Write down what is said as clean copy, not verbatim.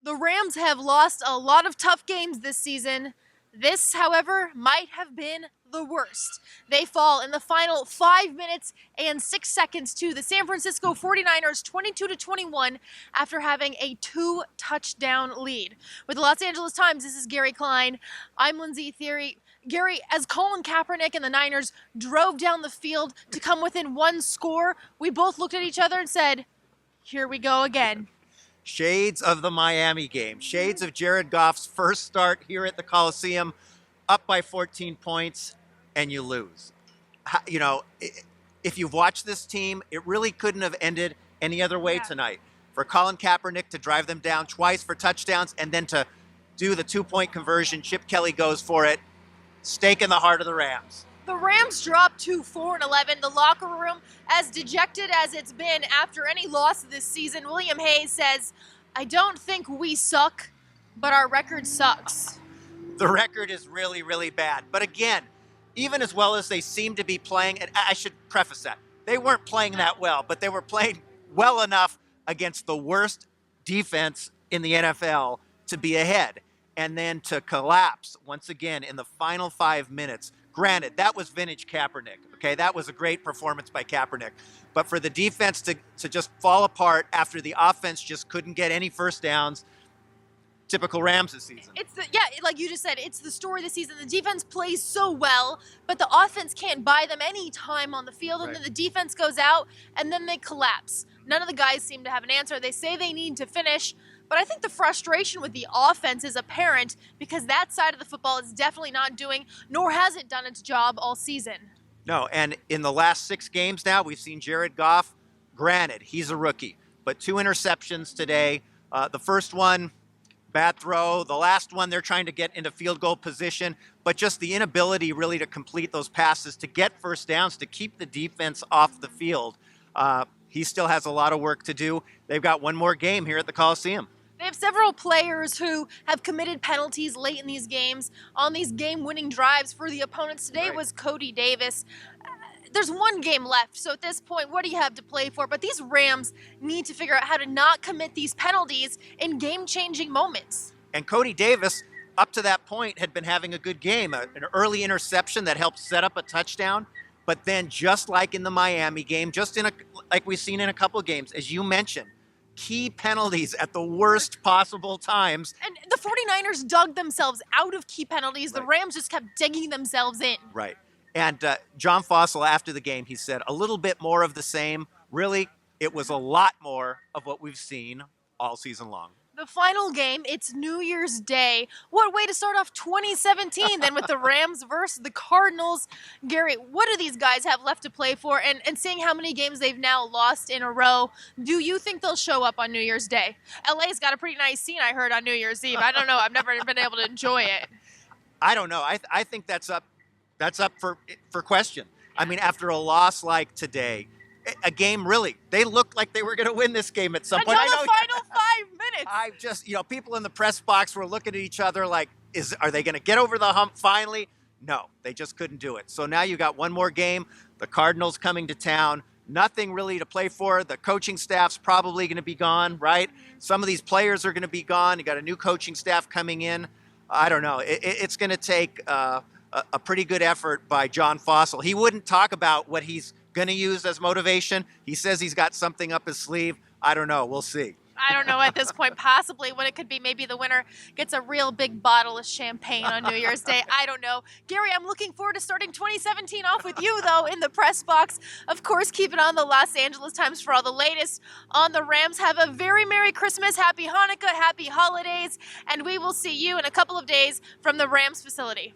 The Rams have lost a lot of tough games this season. This, however, might have been the worst. They fall in the final 5 minutes and 6 seconds to the San Francisco 49ers 22-21 after having a 2-touchdown lead. With the Los Angeles Times, this is Gary Klein. I'm Lindsay Theory. Gary, as Colin Kaepernick and the Niners drove down the field to come within one score, we both looked at each other and said, here we go again. Shades of the Miami game. Shades of Jared Goff's first start here at the Coliseum, up by 14 points, and you lose. You know, if you've watched this team, it really couldn't have ended any other way tonight. For Colin Kaepernick to drive them down twice for touchdowns and then to do the 2-point conversion, Chip Kelly goes for it. Stake in the heart of the Rams. The Rams dropped to 4-11. The locker room, as dejected as it's been after any loss this season, William Hayes says, I don't think we suck, but our record sucks. The record is really, really bad. But again, even as well as they seem to be playing, and I should preface that, they weren't playing that well, but they were playing well enough against the worst defense in the NFL to be ahead. And then to collapse once again in the final 5 minutes. Granted, that was vintage Kaepernick, okay? That was a great performance by Kaepernick. But for the defense to just fall apart after the offense just couldn't get any first downs, typical Rams this season. Like you just said, it's the story this season. The defense plays so well, but the offense can't buy them any time on the field, and then the defense goes out, and then they collapse. None of the guys seem to have an answer. They say they need to finish, but I think the frustration with the offense is apparent because that side of the football is definitely not doing, nor has it done its job all season. No, and in the last 6 games now, we've seen Jared Goff. Granted, he's a rookie, but 2 interceptions today. The first one, bad throw. The last one, they're trying to get into field goal position, but just the inability really to complete those passes, to get first downs, to keep the defense off the field. He still has a lot of work to do. They've got one more game here at the Coliseum. They have several players who have committed penalties late in these games on these game-winning drives for the opponents. Today was Cody Davis. There's one game left, so at this point, what do you have to play for? But these Rams need to figure out how to not commit these penalties in game-changing moments. And Cody Davis, up to that point, had been having a good game, an early interception that helped set up a touchdown. But then just like in the Miami game, like we've seen in a couple of games, as you mentioned, key penalties at the worst possible times. And the 49ers dug themselves out of key penalties. The Rams just kept digging themselves in. Right. And John Fossil, after the game, he said, a little bit more of the same. Really, it was a lot more of what we've seen all season long. The final game, it's New Year's Day. What way to start off 2017 than with the Rams versus the Cardinals. Gary, what do these guys have left to play for? And seeing how many games they've now lost in a row, do you think they'll show up on New Year's Day? LA's got a pretty nice scene, I heard, on New Year's Eve. I don't know. I've never been able to enjoy it. I don't know. I think that's up for question. I mean, after a loss like today, a game really, they looked like they were going to win this game at some point. Until the final 5 minutes. I just, people in the press box were looking at each other like, are they going to get over the hump finally? No, they just couldn't do it. So now you got one more game, the Cardinals coming to town, nothing really to play for. The coaching staff's probably going to be gone, right? Some of these players are going to be gone. You got a new coaching staff coming in. I don't know. It's going to take a pretty good effort by John Fossil. He wouldn't talk about what he's going to use as motivation. He says he's got something up his sleeve. I don't know. We'll see. I don't know at this point, possibly what it could be. Maybe the winner gets a real big bottle of champagne on New Year's Day. I don't know. Gary, I'm looking forward to starting 2017 off with you, though, in the press box. Of course, keep it on the Los Angeles Times for all the latest on the Rams. Have a very Merry Christmas, Happy Hanukkah, Happy Holidays, and we will see you in a couple of days from the Rams facility.